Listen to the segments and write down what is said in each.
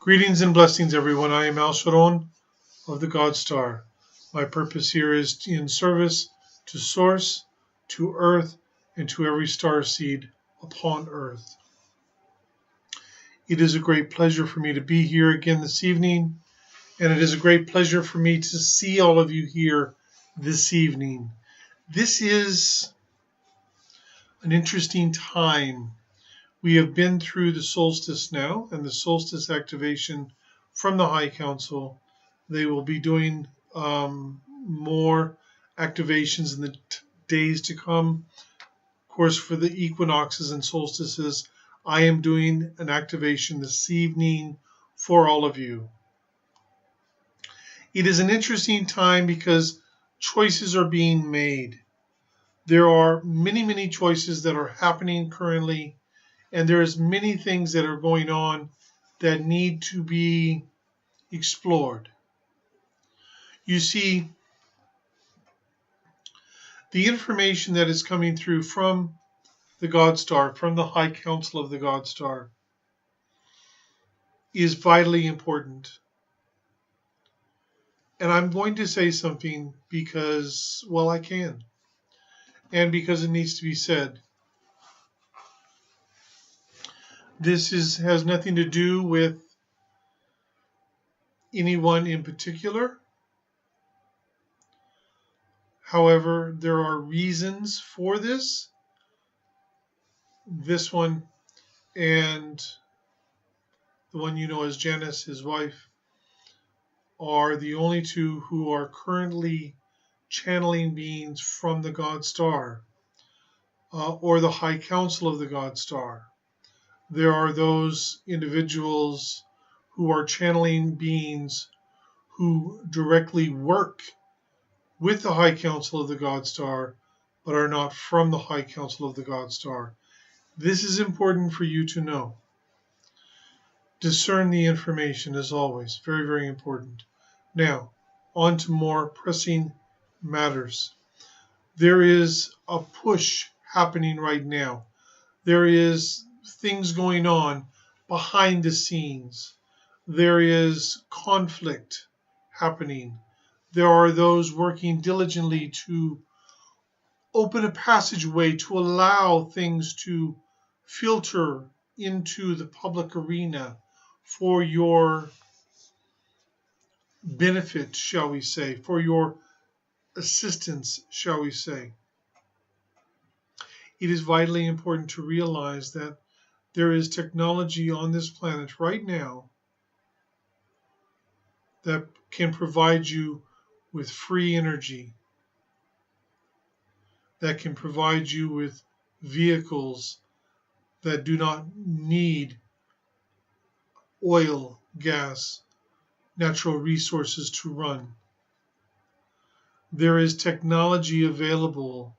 Greetings and blessings, everyone. I am Alsharon of the GodStar. My purpose here is in service to Source, to Earth, and to every star seed upon Earth. It is a great pleasure for me to be here again this evening, and it is a great pleasure for me to see all of you here this evening. This is an interesting time. We have been through the solstice now and the solstice activation from the High Council. They will be doing more activations in the days to come. Of course, for the equinoxes and solstices, I am doing an activation this evening for all of you. It is an interesting time because choices are being made. There are many choices that are happening currently, and there's many things that are going on that need to be explored. You see, the information that is coming through from the GodStar, from the High Council of the GodStar, is vitally important. And I'm going to say something because, well, I can, and because it needs to be said. This has nothing to do with anyone in particular. However, there are reasons for this. This one and the one you know as Janice, his wife, are the only two who are currently channeling beings from the GodStar or the High Council of the GodStar. There are those individuals who are channeling beings who directly work with the High Council of the GodStar, but are not from the High Council of the GodStar. This is important for you to know. Discern the information, as always. Very important. Now, on to more pressing matters. There is a push happening right now. There is things going on behind the scenes. There is conflict happening. There are those working diligently to open a passageway to allow things to filter into the public arena for your benefit, shall we say, for your assistance, shall we say. It is vitally important to realize that there is technology on this planet right now that can provide you with free energy, that can provide you with vehicles that do not need oil, gas, natural resources to run. There is technology available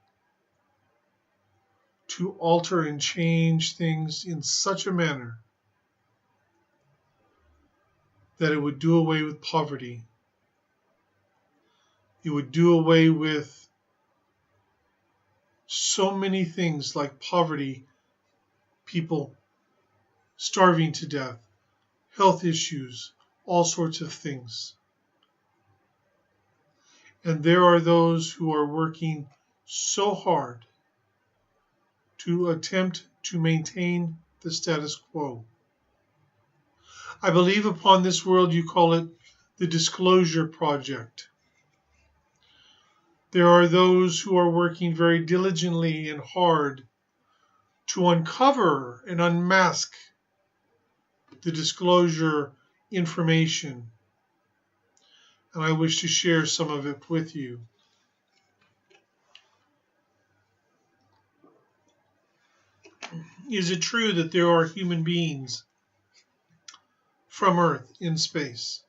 to alter and change things in such a manner that it would do away with poverty. It would do away with so many things like poverty, people starving to death, health issues, all sorts of things. And there are those who are working so hard to attempt to maintain the status quo. I believe upon this world you call it the Disclosure Project. There are those who are working very diligently and hard to uncover and unmask the disclosure information. And I wish to share some of it with you. Is it true that there are human beings from Earth in space?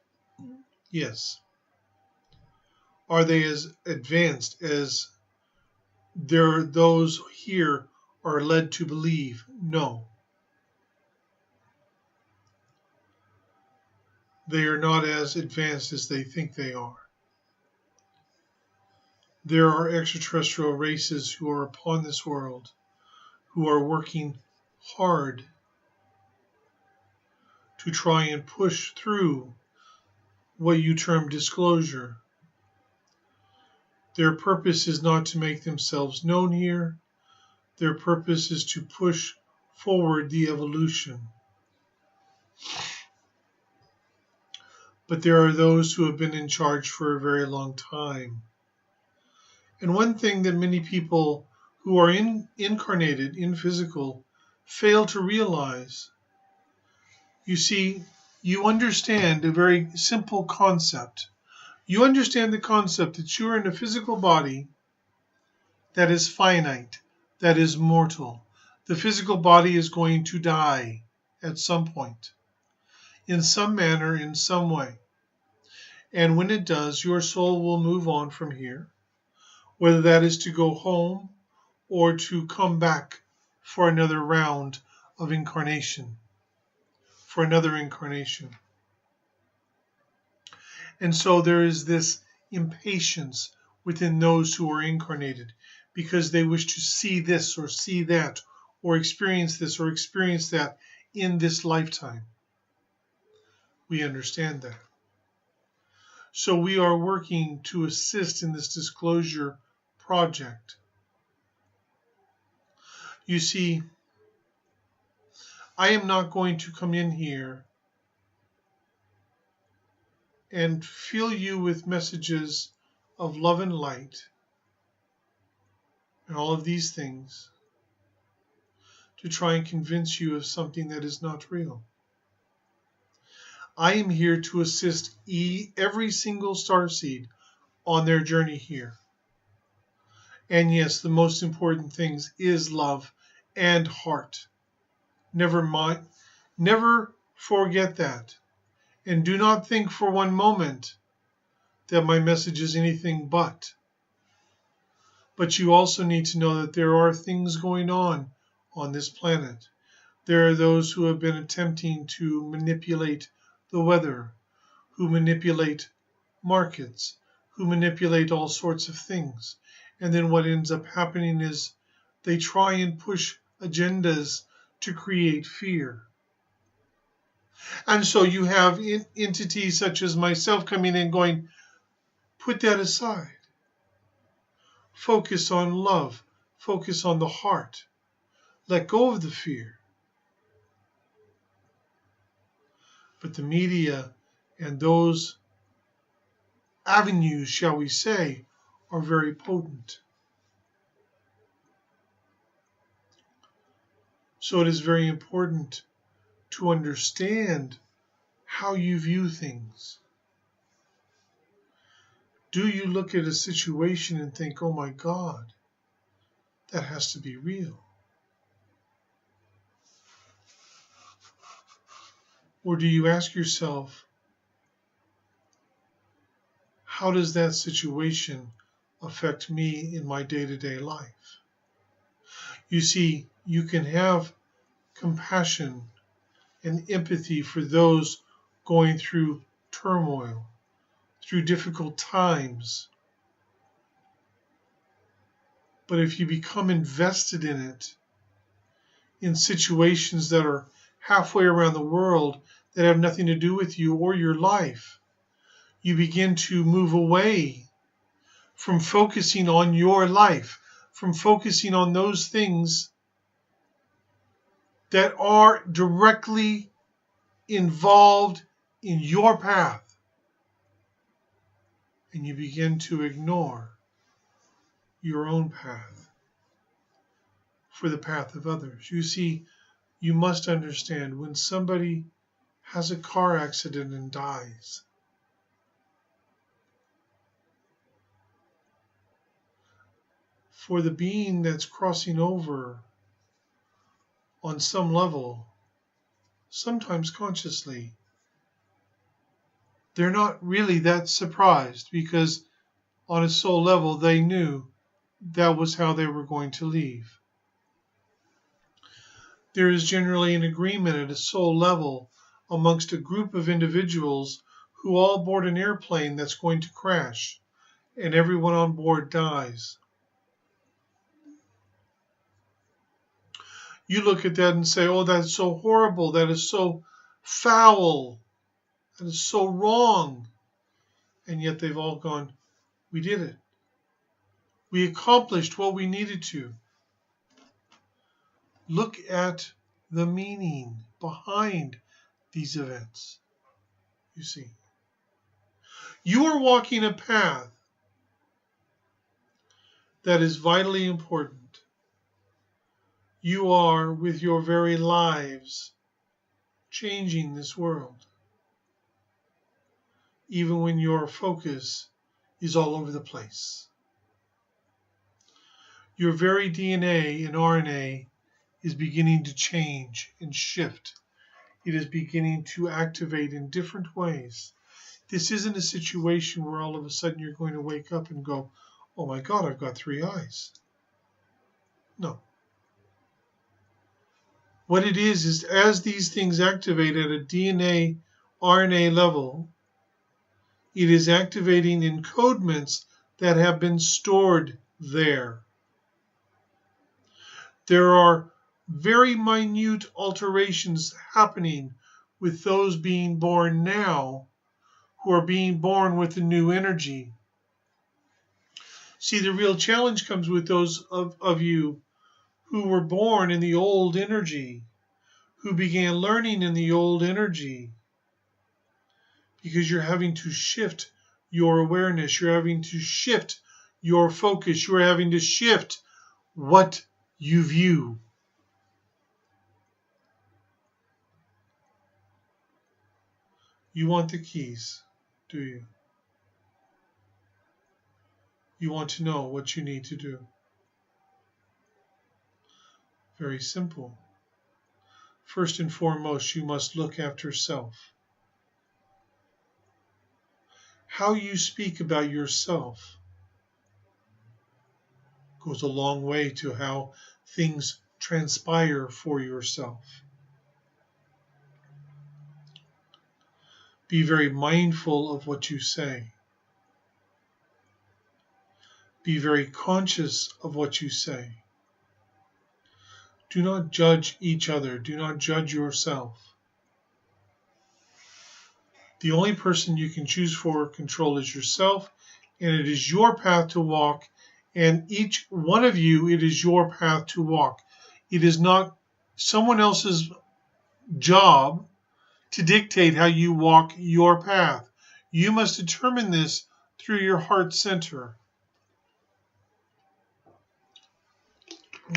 Yes. Are they as advanced as those here are led to believe? No. They are not as advanced as they think they are. There are extraterrestrial races who are upon this world who are working hard to try and push through what you term disclosure. Their purpose is not to make themselves known here. Their purpose is to push forward the evolution. But there are those who have been in charge for a very long time. And one thing that many people who are incarnated in physical fail to realize, you see, you understand a very simple concept. You understand the concept that you are in a physical body that is finite, that is mortal. The physical body is going to die at some point, in some manner, in some way. And when it does, your soul will move on from here, whether that is to go home or to come back for another round of incarnation, for another incarnation. And so there is this impatience within those who are incarnated because they wish to see this or see that or experience this or experience that in this lifetime. We understand that. So we are working to assist in this disclosure project. You see, I am not going to come in here and fill you with messages of love and light and all of these things to try and convince you of something that is not real. I am here to assist every single starseed on their journey here. And yes, the most important things is love and heart. Never forget that. And do not think for one moment that my message is anything but. But you also need to know that there are things going on this planet. There are those who have been attempting to manipulate the weather, who manipulate markets, who manipulate all sorts of things. And then what ends up happening is they try and push agendas to create fear. And so you have entities such as myself coming in going, put that aside. Focus on love. Focus on the heart. Let go of the fear. But the media and those avenues, shall we say, are very potent. So it is very important to understand how you view things. Do you look at a situation and think, oh my God, that has to be real? Or do you ask yourself, how does that situation affect me in my day-to-day life? You see, you can have compassion and empathy for those going through turmoil, through difficult times. But if you become invested in it, in situations that are halfway around the world that have nothing to do with you or your life, you begin to move away from focusing on your life, from focusing on those things that are directly involved in your path. And you begin to ignore your own path for the path of others. You see, you must understand when somebody has a car accident and dies, for the being that's crossing over on some level, sometimes consciously, they're not really that surprised because on a soul level they knew that was how they were going to leave. There is generally an agreement at a soul level amongst a group of individuals who all board an airplane that's going to crash, and everyone on board dies. You look at that and say, oh, that's so horrible. That is so foul, that is so wrong. And yet they've all gone, we did it. We accomplished what we needed to. Look at the meaning behind these events. You see, you are walking a path that is vitally important. You are, with your very lives, changing this world, even when your focus is all over the place. Your very DNA and RNA is beginning to change and shift. It is beginning to activate in different ways. This isn't a situation where all of a sudden you're going to wake up and go, oh my God, I've got 3 eyes. No. What it is as these things activate at a DNA, RNA level, it is activating encodements that have been stored there. There are very minute alterations happening with those being born now who are being born with a new energy. See, the real challenge comes with those of you who were born in the old energy, who began learning in the old energy, because you're having to shift your awareness, you're having to shift your focus, you're having to shift what you view. You want the keys, do you? You want to know what you need to do. Very simple. First and foremost, you must look after self. How you speak about yourself goes a long way to how things transpire for yourself. Be very mindful of what you say. Be very conscious of what you say. Do not judge each other. Do not judge yourself. The only person you can choose for control is yourself, and it is your path to walk, and each one of you, it is your path to walk. It is not someone else's job to dictate how you walk your path. You must determine this through your heart center.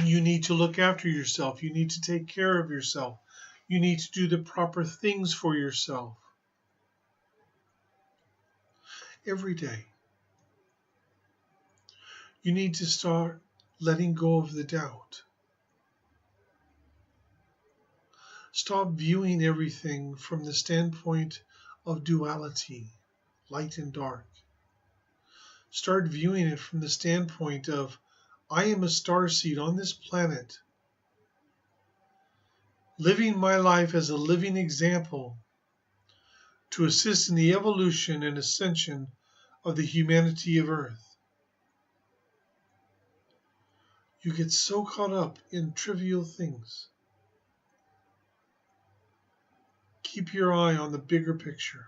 You need to look after yourself. You need to take care of yourself. You need to do the proper things for yourself. Every day. You need to start letting go of the doubt. Stop viewing everything from the standpoint of duality, light and dark. Start viewing it from the standpoint of, I am a starseed on this planet, living my life as a living example to assist in the evolution and ascension of the humanity of Earth. You get so caught up in trivial things. Keep your eye on the bigger picture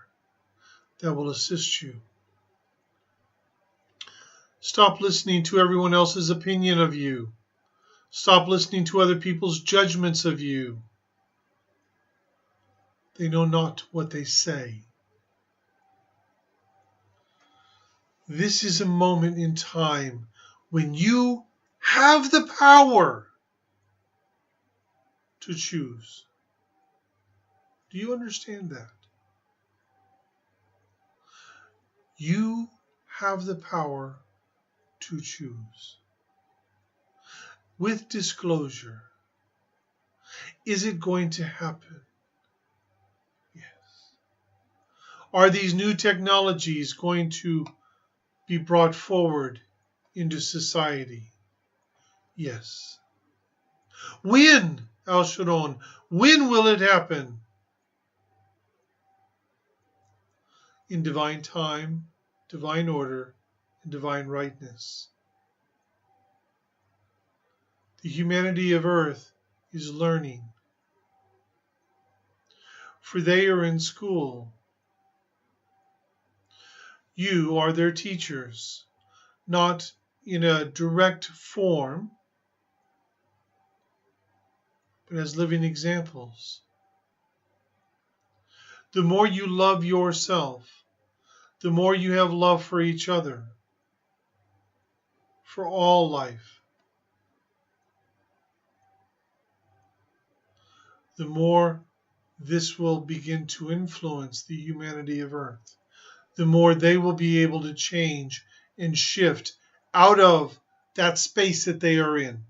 that will assist you. Stop listening to everyone else's opinion of you. Stop listening to other people's judgments of you. They know not what they say. This is a moment in time when you have the power to choose. Do you understand that? You have the power to choose. With disclosure, is it going to happen? Yes. Are these new technologies going to be brought forward into society? Yes. When, Alsharon, when will it happen? In divine time, divine order, and divine rightness. The humanity of Earth is learning. for they are in school. You are their teachers, not in a direct form, but as living examples. The more you love yourself, the more you have love for each other, for all life, the more this will begin to influence the humanity of Earth, the more they will be able to change and shift out of that space that they are in.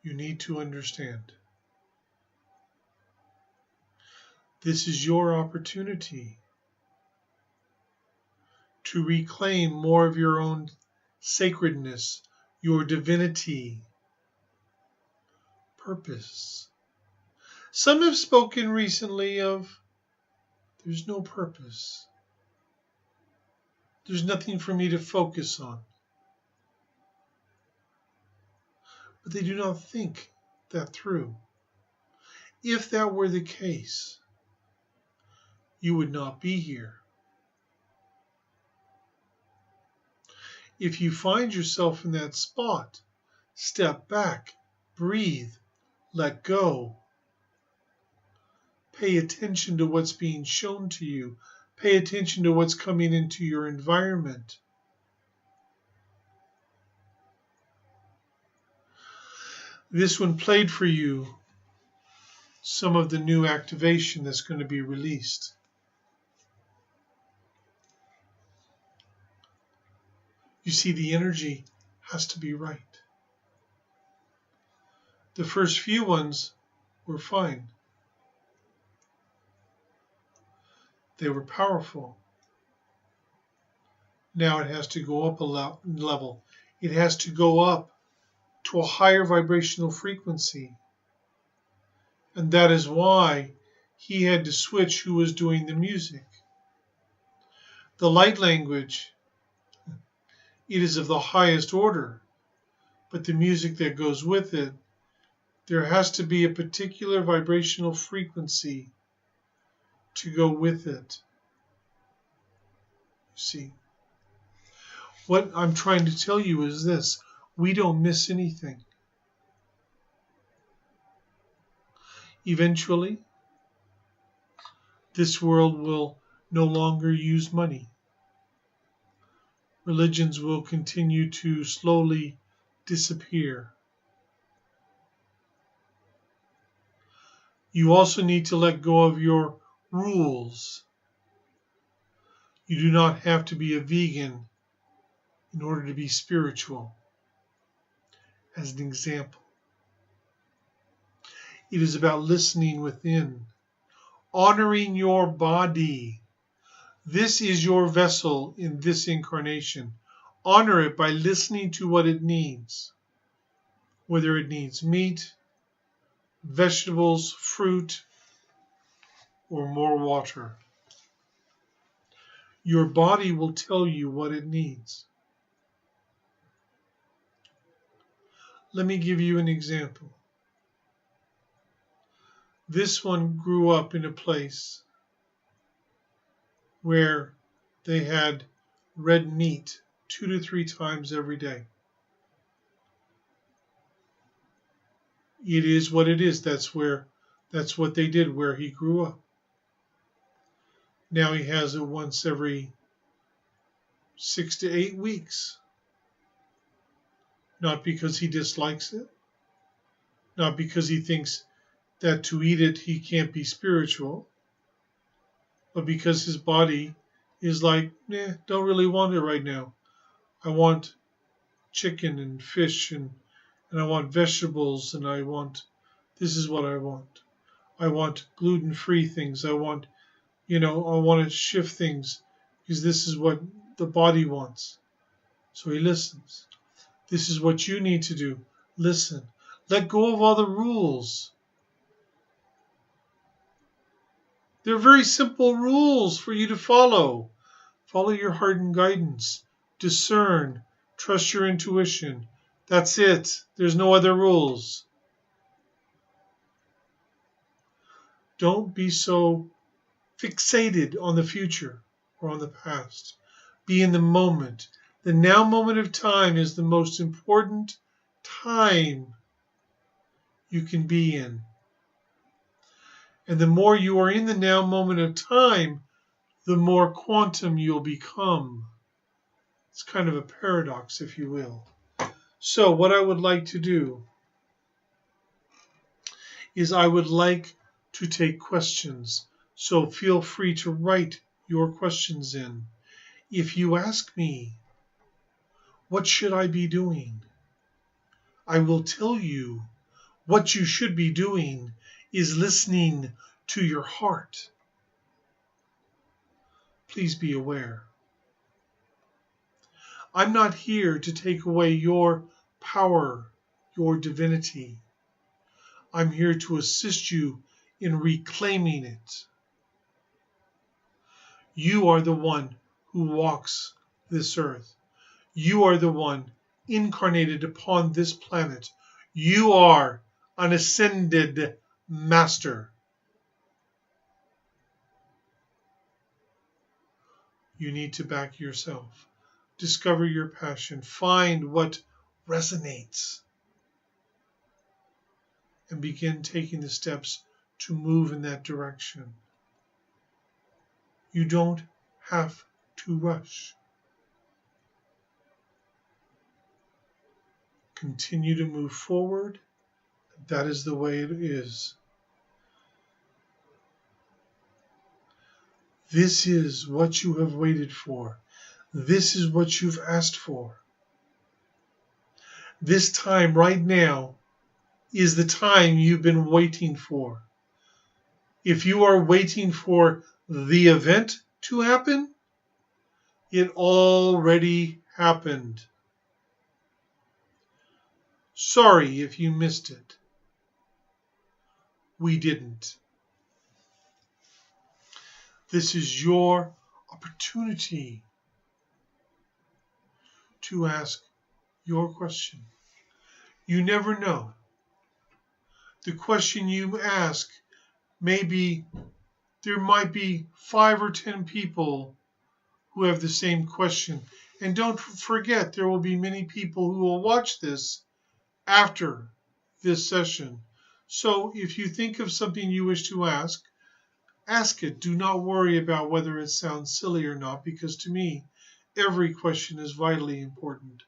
You need to understand. This is your opportunity to reclaim more of your own sacredness, your divinity, purpose. Some have spoken recently of there's no purpose. There's nothing for me to focus on. But they do not think that through. If that were the case, you would not be here. If you find yourself in that spot, step back, breathe, let go. Pay attention to what's being shown to you. Pay attention to what's coming into your environment. This one played for you some of the new activation that's going to be released. You see, the energy has to be right. The first few ones were fine. They were powerful. Now it has to go up a level. It has to go up to a higher vibrational frequency. And that is why he had to switch who was doing the music. The light language, it is of the highest order, but the music that goes with it, there has to be a particular vibrational frequency to go with it. You see, what I'm trying to tell you is this: we don't miss anything. Eventually, this world will no longer use money. Religions will continue to slowly disappear. You also need to let go of your rules. You do not have to be a vegan in order to be spiritual. As an example, it is about listening within, honoring your body. This is your vessel in this incarnation. Honor it by listening to what it needs, whether it needs meat, vegetables, fruit, or more water. Your body will tell you what it needs. Let me give you an example. This one grew up in a place where they had red meat 2 to 3 times every day. It is what it is. That's what they did where he grew up. Now he has it once every 6 to 8 weeks. Not because he dislikes it, not because he thinks that to eat it he can't be spiritual, but because his body is like, don't really want it right now. I want chicken and fish and I want vegetables and this is what I want. I want gluten-free things. I want to shift things because this is what the body wants. So he listens. This is what you need to do. Listen. Let go of all the rules. They're very simple rules for you to follow. Follow your heart and guidance. Discern. Trust your intuition. That's it. There's no other rules. Don't be so fixated on the future or on the past. Be in the moment. The now moment of time is the most important time you can be in. And the more you are in the now moment of time, the more quantum you'll become. It's kind of a paradox, if you will. So what I would like to do is I would like to take questions. So feel free to write your questions in. If you ask me, what should I be doing? I will tell you what you should be doing is listening to your heart. Please be aware. I'm not here to take away your power, your divinity. I'm here to assist you in reclaiming it. You are the one who walks this earth. You are the one incarnated upon this planet. You are an ascended master. You need to back yourself. Discover your passion. Find what resonates. And begin taking the steps to move in that direction. You don't have to rush. Continue to move forward. That is the way it is. This is what you have waited for. This is what you've asked for. This time right now is the time you've been waiting for. If you are waiting for the event to happen, it already happened. Sorry if you missed it. We didn't. This is your opportunity to ask your question. You never know. The question you ask, maybe there might be 5 or 10 people who have the same question. And don't forget, there will be many people who will watch this after this session. So if you think of something you wish to ask it. Do not worry about whether it sounds silly or not, because to me, every question is vitally important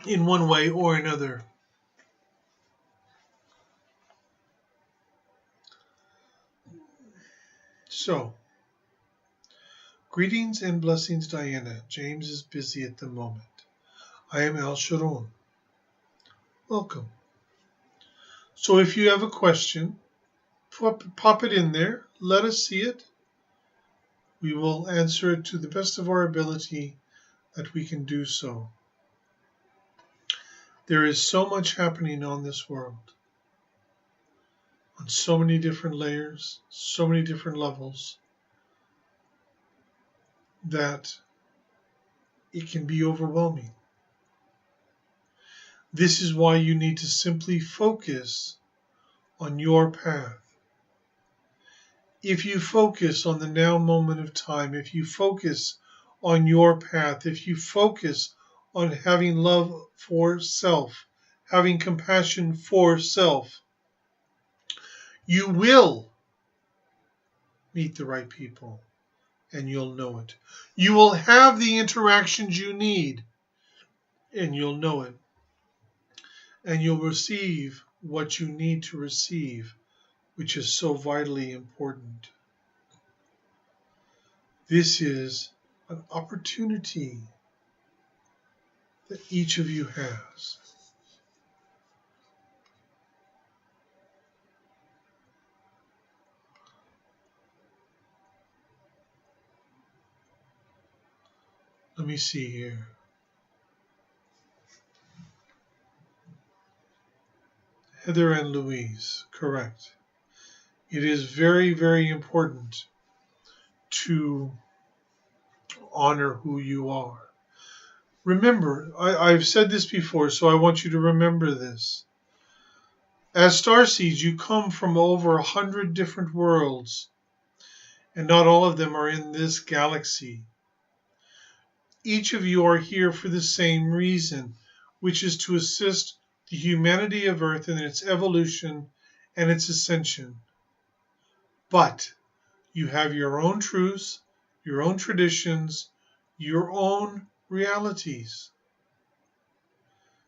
in one way or another. So, greetings and blessings, Diana. James is busy at the moment. I am Alsharon. Welcome. So if you have a question, pop it in there. Let us see it. We will answer it to the best of our ability that we can do so. There is so much happening on this world, on so many different layers, so many different levels, that it can be overwhelming. This is why you need to simply focus on your path. If you focus on the now moment of time, if you focus on your path, if you focus on having love for self, having compassion for self, you will meet the right people, and you'll know it. You will have the interactions you need, and you'll know it. And you'll receive what you need to receive, which is so vitally important. This is an opportunity that each of you has. Let me see here. Heather and Louise, correct. It is very, very important to honor who you are. Remember, I've said this before, so I want you to remember this. As starseeds, you come from over 100 different worlds, and not all of them are in this galaxy. Each of you are here for the same reason, which is to assist the humanity of Earth in its evolution and its ascension. But you have your own truths, your own traditions, your own realities.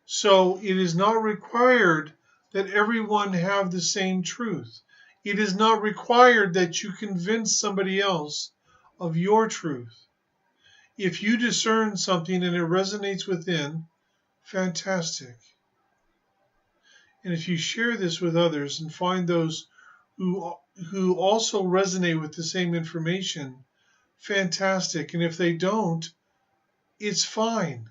So it is not required that everyone have the same truth. It is not required that you convince somebody else of your truth. If you discern something and it resonates within, fantastic. And if you share this with others and find those who also resonate with the same information, fantastic. And if they don't, it's fine.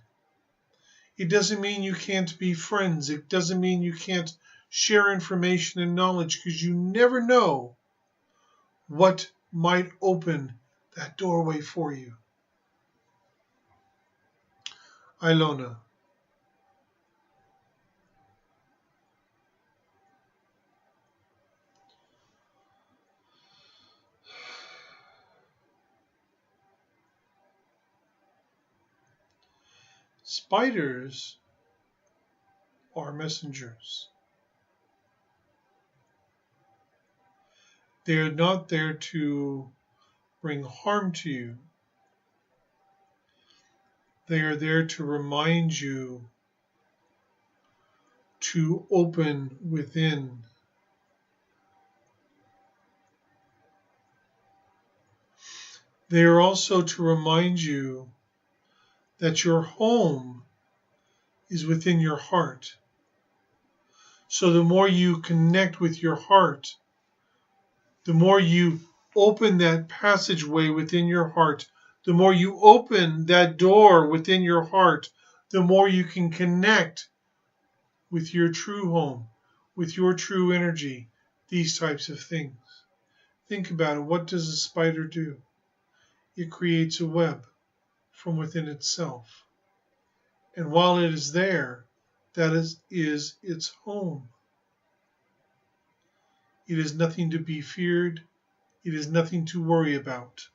It doesn't mean you can't be friends. It doesn't mean you can't share information and knowledge, because you never know what might open that doorway for you. Ilona. Spiders are messengers. They are not there to bring harm to you. They are there to remind you to open within. They are also to remind you that your home is within your heart. So the more you connect with your heart, the more you open that passageway within your heart, the more you open that door within your heart, the more you can connect with your true home, with your true energy, these types of things. Think about it. What does a spider do? It creates a web from within itself. And while it is there, that is its home. It is nothing to be feared. It is nothing to worry about.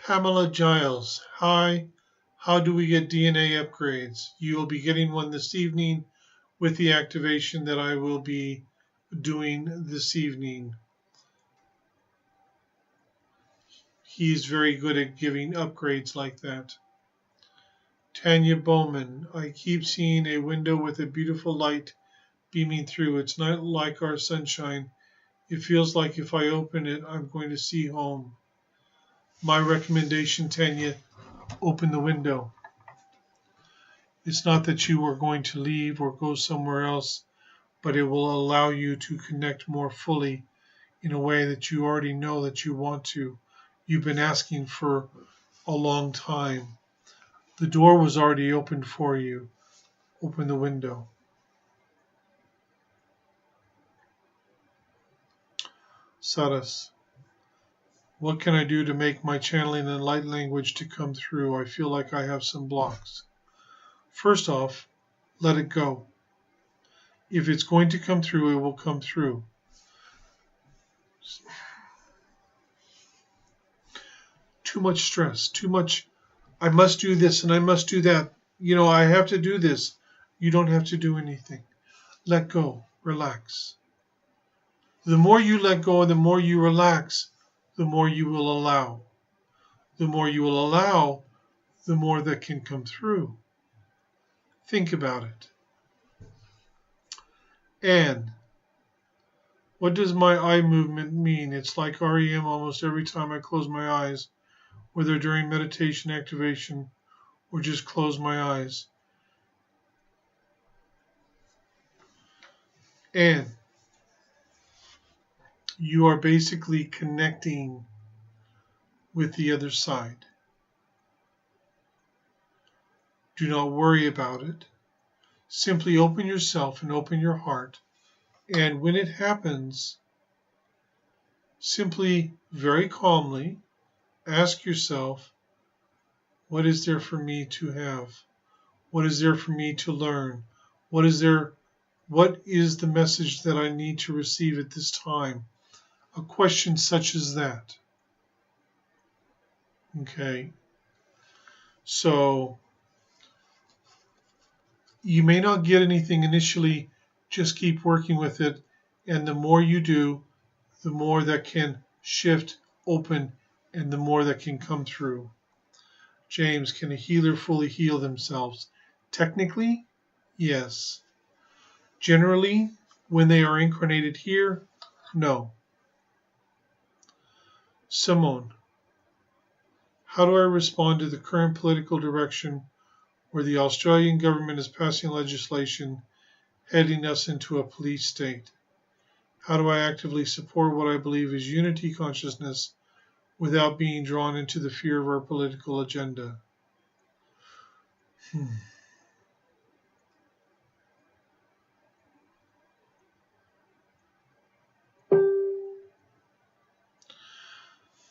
Pamela Giles, hi. How do we get DNA upgrades? You will be getting one this evening with the activation that I will be doing this evening. He is very good at giving upgrades like that. Tanya Bowman, I keep seeing a window with a beautiful light beaming through. It's not like our sunshine. It feels like if I open it, I'm going to see home. My recommendation, Tanya, open the window. It's not that you are going to leave or go somewhere else, but it will allow you to connect more fully in a way that you already know that you want to. You've been asking for a long time. The door was already opened for you. Open the window. Saras, what can I do to make my channeling in light language to come through? I feel like I have some blocks. First off, let it go. If it's going to come through, it will come through. Too much stress, too much, I must do this and I must do that. You know, I have to do this. You don't have to do anything. Let go, relax. The more you let go and the more you relax, the more you will allow. The more you will allow, the more that can come through. Think about it. And what does my eye movement mean? It's like REM almost every time I close my eyes, whether during meditation activation or just close my eyes. And you are basically connecting with the other side. Do not worry about it. Simply open yourself and open your heart. And when it happens, simply, very calmly, ask yourself, what is there for me to have? What is there for me to learn? What is the message that I need to receive at this time? A question such as that. Okay. So you may not get anything initially, just keep working with it. And the more you do, the more that can shift, open, and the more that can come through. James, can a healer fully heal themselves? Technically, yes. Generally, when they are incarnated here, no. Simone, how do I respond to the current political direction where the Australian government is passing legislation heading us into a police state? How do I actively support what I believe is unity consciousness without being drawn into the fear of our political agenda?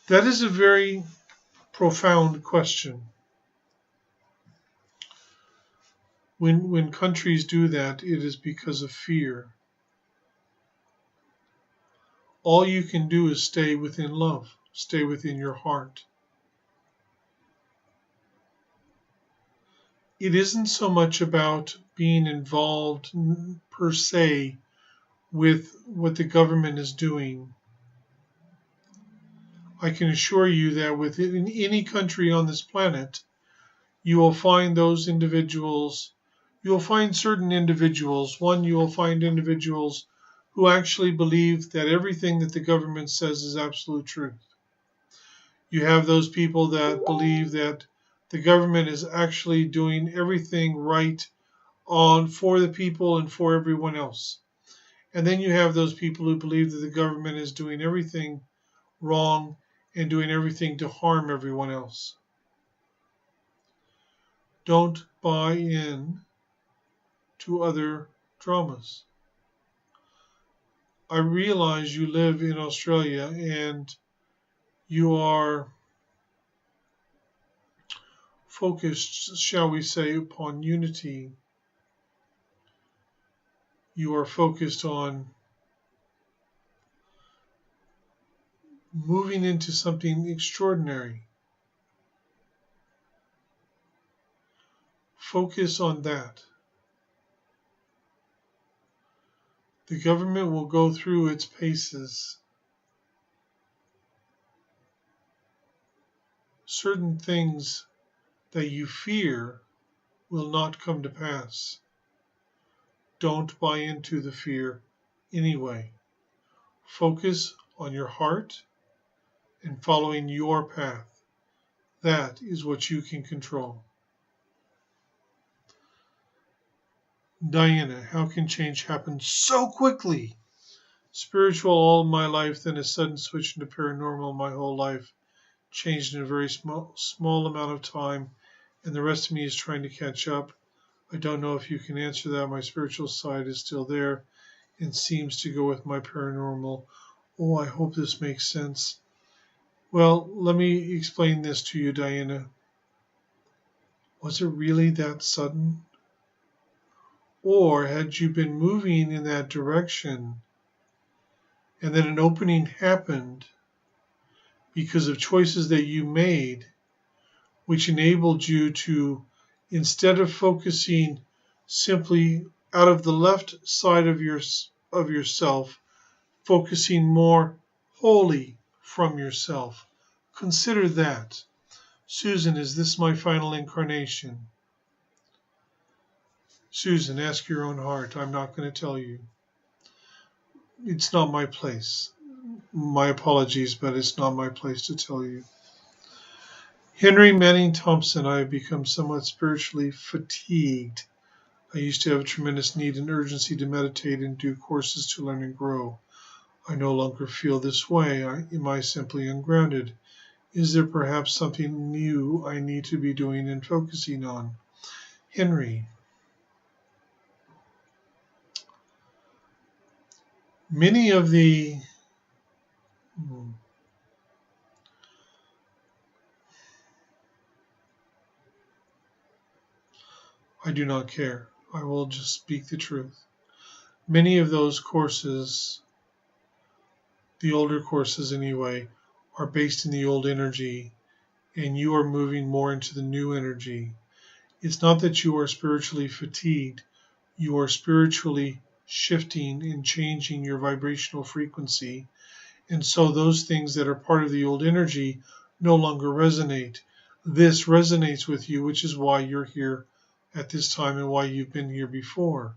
That is a very profound question. When countries do that, it is because of fear. All you can do is stay within love, stay within your heart. It isn't so much about being involved per se with what the government is doing. I can assure you that within any country on this planet, you will find those individuals, you will find certain individuals. One, you will find individuals who actually believe that everything that the government says is absolute truth. You have those people that believe that the government is actually doing everything right for the people and for everyone else. And then you have those people who believe that the government is doing everything wrong and doing everything to harm everyone else. Don't buy in to other dramas. I realize you live in Australia and you are focused, shall we say, upon unity. You are focused on moving into something extraordinary. Focus on that. The government will go through its paces. Certain things that you fear will not come to pass. Don't buy into the fear anyway. Focus on your heart and following your path. That is what you can control. Diana, how can change happen so quickly? Spiritual all my life, then a sudden switch into paranormal my whole life. Changed in a very small amount of time, and the rest of me is trying to catch up. I don't know if you can answer that. My spiritual side is still there and seems to go with my paranormal. Oh, I hope this makes sense. Well, let me explain this to you, Diana. Was it really that sudden? Or had you been moving in that direction and then an opening happened because of choices that you made, which enabled you to, instead of focusing simply out of the left side of yourself, focusing more wholly from yourself. Consider that. Susan, is this my final incarnation? Susan, ask your own heart. I'm not going to tell you. It's not my place. My apologies, but it's not my place to tell you. Henry Manning Thompson, I have become somewhat spiritually fatigued. I used to have a tremendous need and urgency to meditate and do courses to learn and grow. I no longer feel this way. Am I simply ungrounded? Is there perhaps something new I need to be doing and focusing on? Henry, many of the I do not care. I will just speak the truth. Many of those courses, the older courses anyway, are based in the old energy, and you are moving more into the new energy. It's not that you are spiritually fatigued, you are spiritually shifting and changing your vibrational frequency. And so those things that are part of the old energy no longer resonate. This resonates with you, which is why you're here at this time and why you've been here before.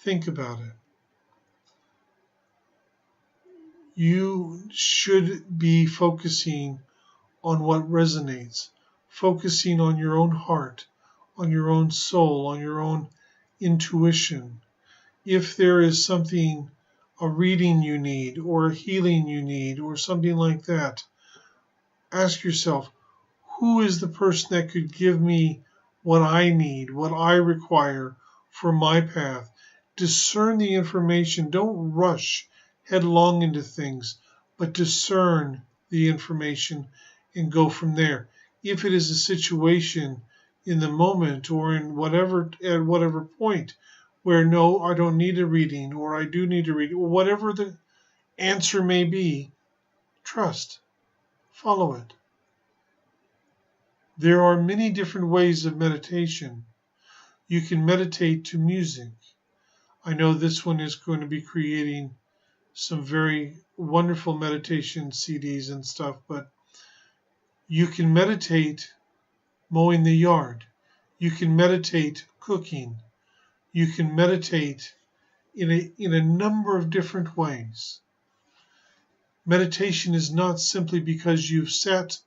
Think about it. You should be focusing on what resonates, focusing on your own heart, on your own soul, on your own intuition. If there is something, a reading you need, or a healing you need, or something like that, ask yourself, who is the person that could give me what I need, what I require for my path? Discern the information. Don't rush headlong into things, but discern the information and go from there. If it is a situation in the moment or in whatever at whatever point where no, I don't need a reading or I do need a reading, or whatever the answer may be, trust, follow it. There are many different ways of meditation. You can meditate to music. I know this one is going to be creating some very wonderful meditation CDs and stuff, but you can meditate mowing the yard. You can meditate cooking. You can meditate in a number of different ways. Meditation is not simply because you've sat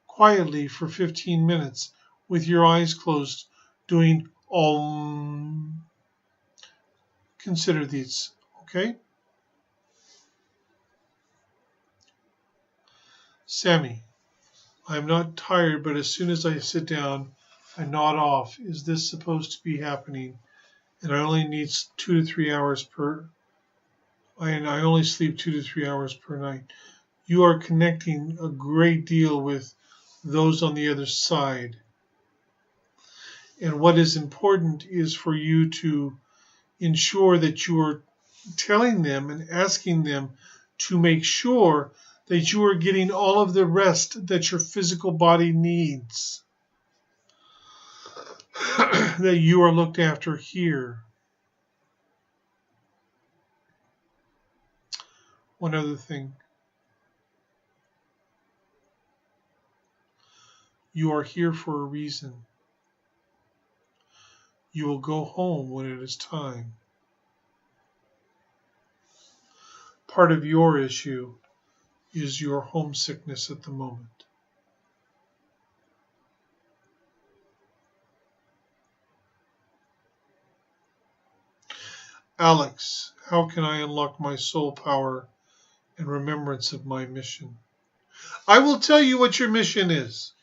quietly for 15 minutes with your eyes closed doing Om. Consider these, okay? Sammy, I'm not tired, but as soon as I sit down, I nod off. Is this supposed to be happening? And I only need 2 to 3 hours I only sleep 2 to 3 hours per night. You are connecting a great deal with those on the other side. And what is important is for you to ensure that you are telling them and asking them to make sure that you are getting all of the rest that your physical body needs, that you are looked after here. One other thing. You are here for a reason. You will go home when it is time. Part of your issue is your homesickness at the moment. Alex, how can I unlock my soul power and remembrance of my mission? I will tell you what your mission is.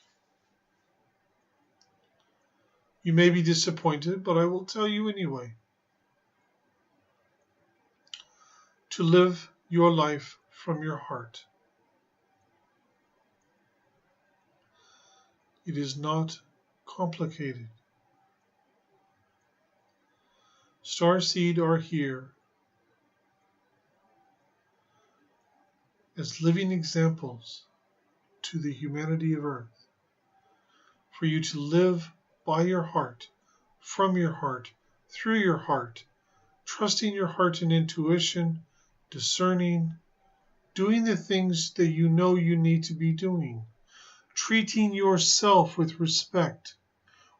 You may be disappointed, but I will tell you anyway. To live your life from your heart. It is not complicated. Starseed are here as living examples to the humanity of Earth, for you to live by your heart, from your heart, through your heart, trusting your heart and intuition, discerning, doing the things that you know you need to be doing, treating yourself with respect,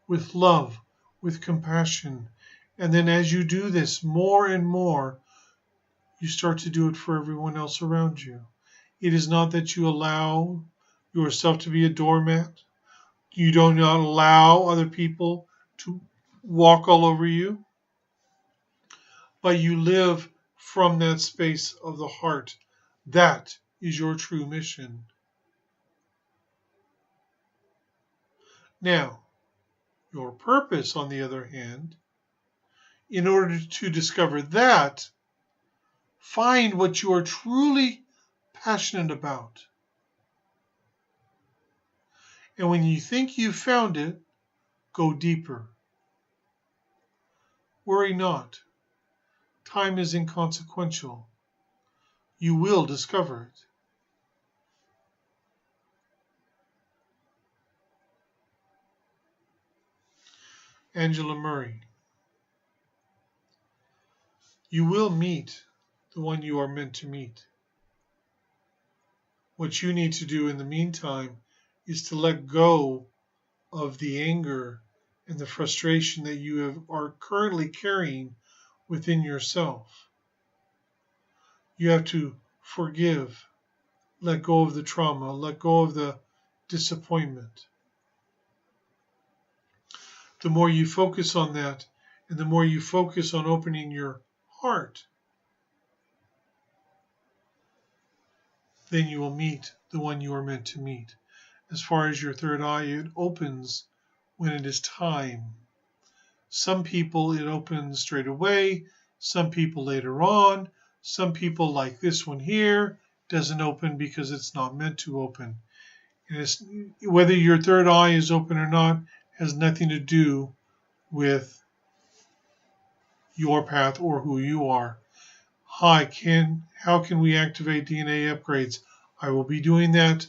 with love, with compassion. And then as you do this more and more, you start to do it for everyone else around you. It is not that you allow yourself to be a doormat. You do not allow other people to walk all over you, but you live from that space of the heart. That is your true mission. Now, Your purpose, on the other hand, in order to discover that, find what you are truly passionate about. And when you think you've found it, go deeper. Worry not. Time is inconsequential. You will discover it. Angela Murray. You will meet the one you are meant to meet. What you need to do in the meantime is to let go of the anger and the frustration that are currently carrying within yourself. You have to forgive, let go of the trauma, let go of the disappointment. The more you focus on that, and the more you focus on opening your heart, then you will meet the one you are meant to meet. As far as your third eye, it opens when it is time. Some people it opens straight away, some people later on, some people like this one here doesn't open because it's not meant to open. And whether your third eye is open or not has nothing to do with your path or who you are. Hi, how can we activate DNA upgrades? I will be doing that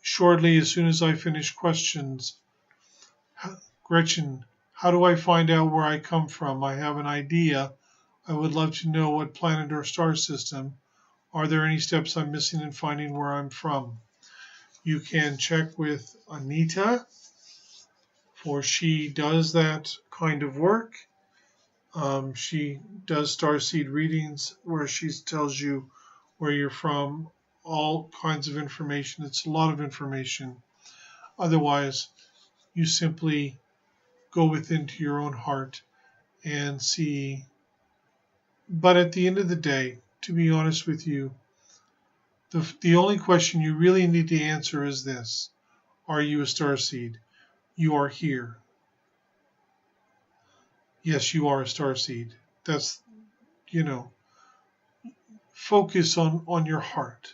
shortly as soon as I finish questions. Gretchen, how do I find out where I come from? I have an idea. I would love to know what planet or star system. Are there any steps I'm missing in finding where I'm from? You can check with Anita, for she does that kind of work. She does starseed readings where she tells you where you're from, all kinds of information. It's a lot of information. Otherwise, you simply go within to your own heart and see. But at the end of the day, to be honest with you, the only question you really need to answer is this. Are you a starseed? You are here. Yes, you are a starseed. That's, focus on your heart.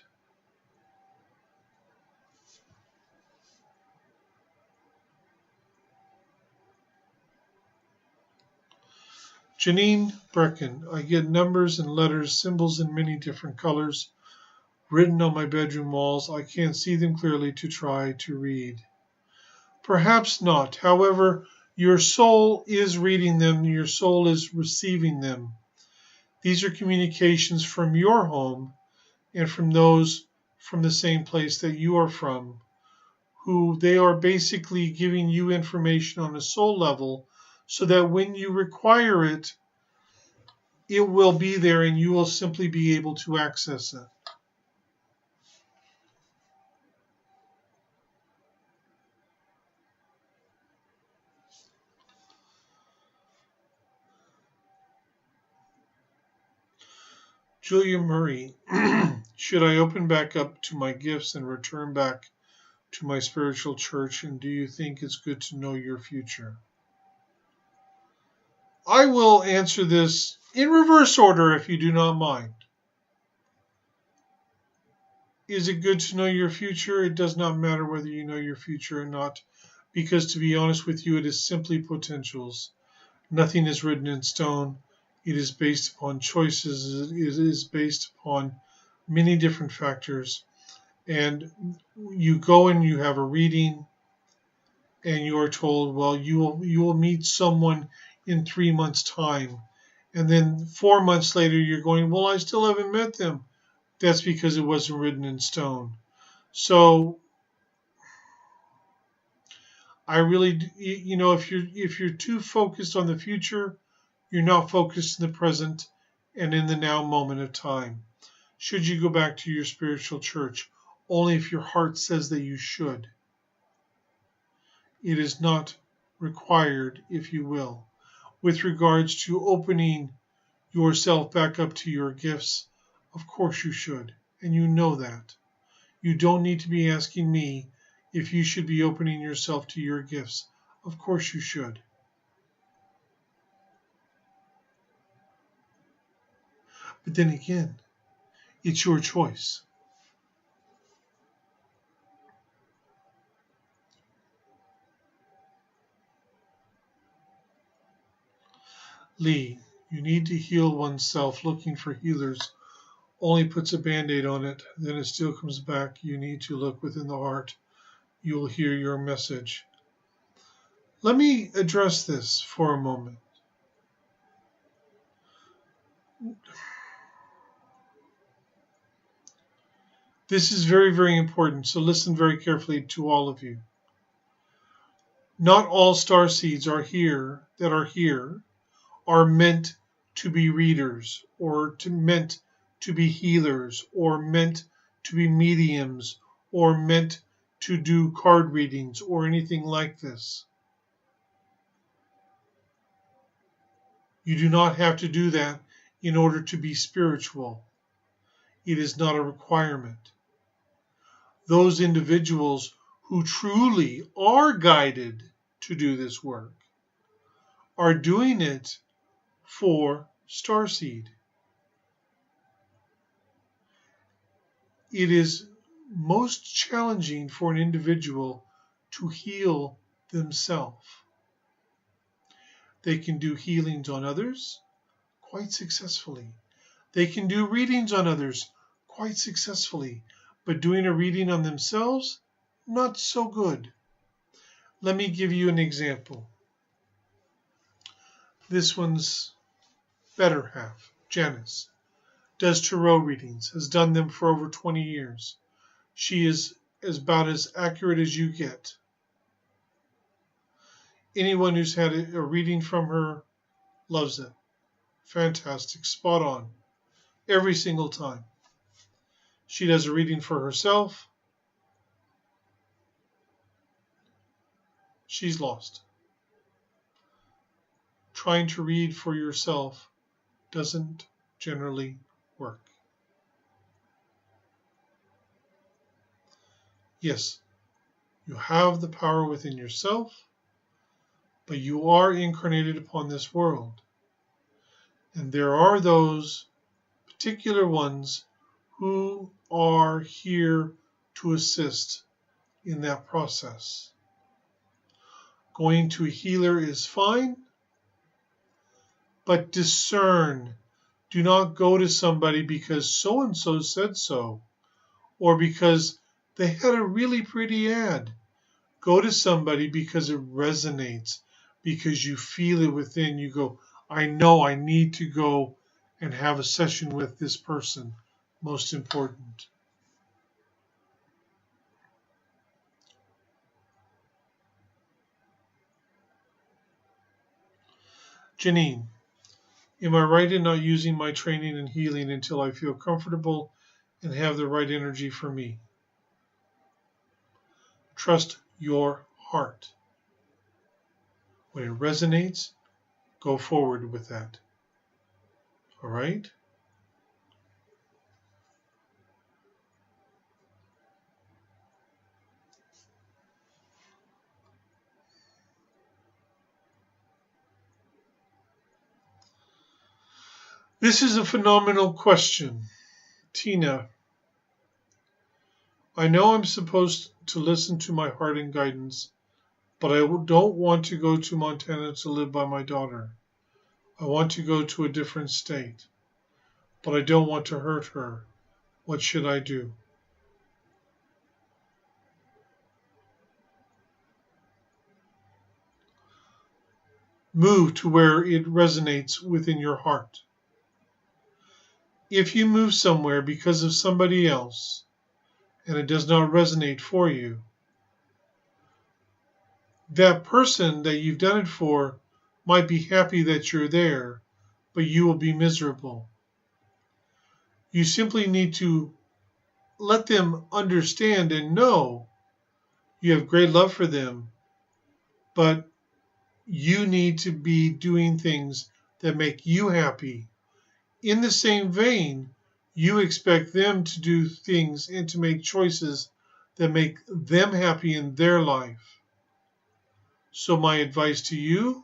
Janine Brecken, I get numbers and letters, symbols in many different colors, written on my bedroom walls. I can't see them clearly to try to read. Perhaps not. However, your soul is reading them. Your soul is receiving them. These are communications from your home and from those from the same place that you are from, who they are basically giving you information on a soul level so that when you require it, it will be there and you will simply be able to access it. Julia Murray, should I open back up to my gifts and return back to my spiritual church? And do you think it's good to know your future? I will answer this in reverse order if you do not mind. Is it good to know your future? It does not matter whether you know your future or not, because to be honest with you, it is simply potentials. Nothing is written in stone. It is based upon choices. It is based upon many different factors. And you go and you have a reading and you are told, well, you will meet someone in 3 months' time. And then 4 months later, you're going, well, I still haven't met them. That's because it wasn't written in stone. So I really, if you're too focused on the future, you're not focused in the present and in the now moment of time. Should you go back to your spiritual church? Only if your heart says that you should. It is not required, if you will. With regards to opening yourself back up to your gifts, of course you should, and you know that. You don't need to be asking me if you should be opening yourself to your gifts. Of course you should. But then again, it's your choice. Lee, you need to heal oneself. Looking for healers only puts a band-aid on it, then it still comes back. You need to look within the heart. You will hear your message. Let me address this for a moment. This is very, very important, so listen very carefully to all of you. Not all star seeds are here are meant to be readers or meant to be healers or meant to be mediums or meant to do card readings or anything like this. You do not have to do that in order to be spiritual. It is not a requirement. Those individuals who truly are guided to do this work are doing it for starseed. It is most challenging for an individual to heal themselves. They can do healings on others quite successfully. They can do readings on others quite successfully, but doing a reading on themselves, not so good. Let me give you an example. This one's better half, Janice, does tarot readings, has done them for over 20 years. She is about as accurate as you get. Anyone who's had a reading from her loves it. Fantastic, spot on, every single time. She does a reading for herself. She's lost. Trying to read for yourself doesn't generally work. Yes, you have the power within yourself, but you are incarnated upon this world. And there are those particular ones who are here to assist in that process. Going to a healer is fine, but discern. Do not go to somebody because so-and-so said so, or because they had a really pretty ad. Go to somebody because it resonates, because you feel it within. You go, I know I need to go and have a session with this person. Most important. Janine, am I right in not using my training and healing until I feel comfortable and have the right energy for me? Trust your heart. When it resonates, go forward with that. All right? This is a phenomenal question. Tina, I know I'm supposed to listen to my heart and guidance, but I don't want to go to Montana to live by my daughter. I want to go to a different state, but I don't want to hurt her. What should I do? Move to where it resonates within your heart. If you move somewhere because of somebody else and it does not resonate for you, that person that you've done it for might be happy that you're there, but you will be miserable. You simply need to let them understand and know you have great love for them, but you need to be doing things that make you happy. In the same vein, you expect them to do things and to make choices that make them happy in their life. So my advice to you,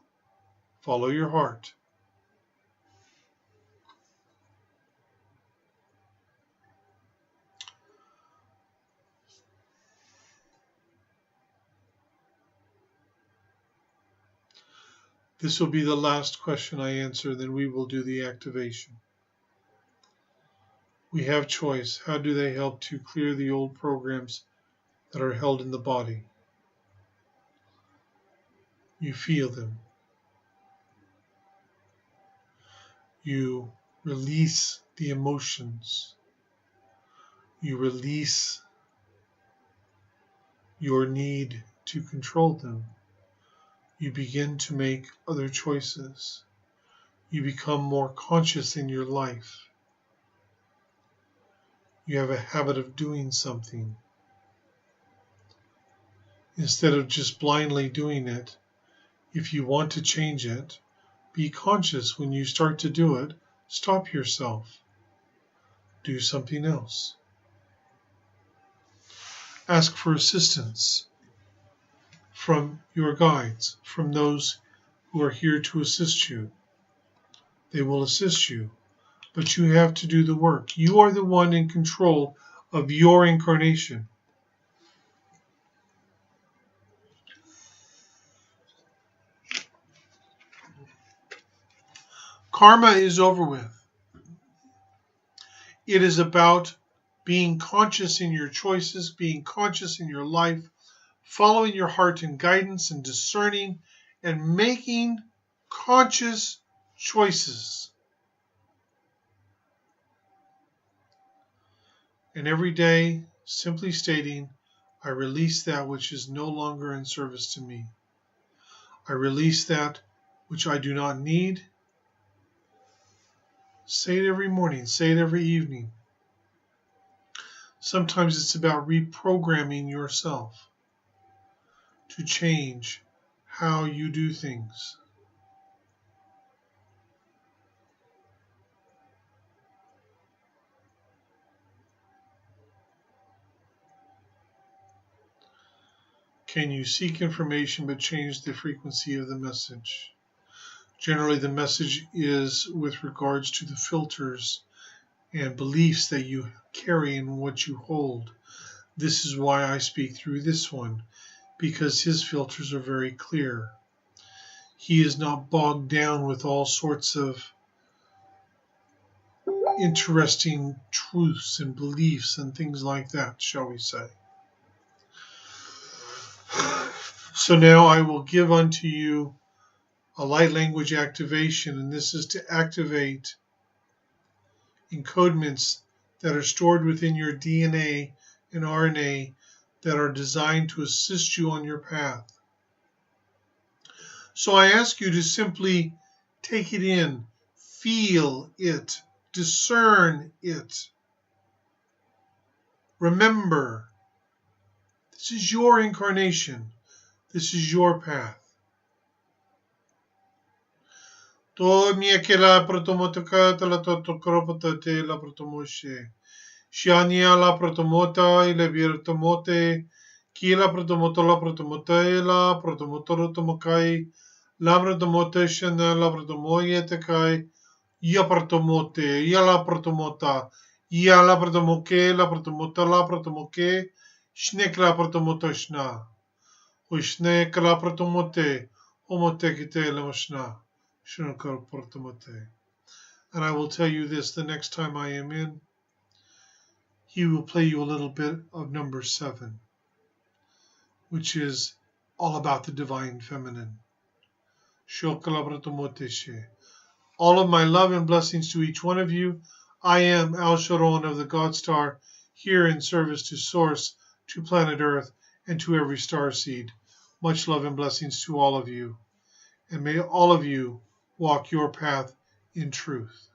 follow your heart. This will be the last question I answer, then we will do the activation. We have choice. How do they help to clear the old programs that are held in the body? You feel them. You release the emotions. You release your need to control them. You begin to make other choices. You become more conscious in your life. You have a habit of doing something. Instead of just blindly doing it, if you want to change it, be conscious when you start to do it. Stop yourself. Do something else. Ask for assistance from your guides, from those who are here to assist you. They will assist you, but you have to do the work. You are the one in control of your incarnation. Karma is over with. It is about being conscious in your choices, being conscious in your life, following your heart and guidance and discerning and making conscious choices. And every day simply stating, I release that which is no longer in service to me. I release that which I do not need. Say it every morning, say it every evening. Sometimes it's about reprogramming yourself to change how you do things. Can you seek information but change the frequency of the message? Generally, the message is with regards to the filters and beliefs that you carry and what you hold. This is why I speak through this one, because his filters are very clear. He is not bogged down with all sorts of interesting truths and beliefs and things like that, shall we say. So now I will give unto you a light language activation, and this is to activate encodements that are stored within your DNA and RNA that are designed to assist you on your path. So I ask you to simply take it in, feel it, discern it. Remember, this is your incarnation. This is your path. To miekela protomotaka la totokropota te la protomoshe. Shiania la protomota ile virtomote. Kila protomoto la protomote la protomotoro tomokai. La protomote shana la protomoye tekai. Ya protomote, ya la protomota. Ya la protomoke, la protomota la protomoke. Shnek la protomota shna. Ushnek la protomote. Omote kite la moshna. And I will tell you this, the next time I am in, he will play you a little bit of number 7, which is all about the divine feminine. All of my love and blessings to each one of you. I am Alsharon of the GodStar, here in service to Source, to planet Earth, and to every star seed. Much love and blessings to all of you. And may all of you walk your path in truth.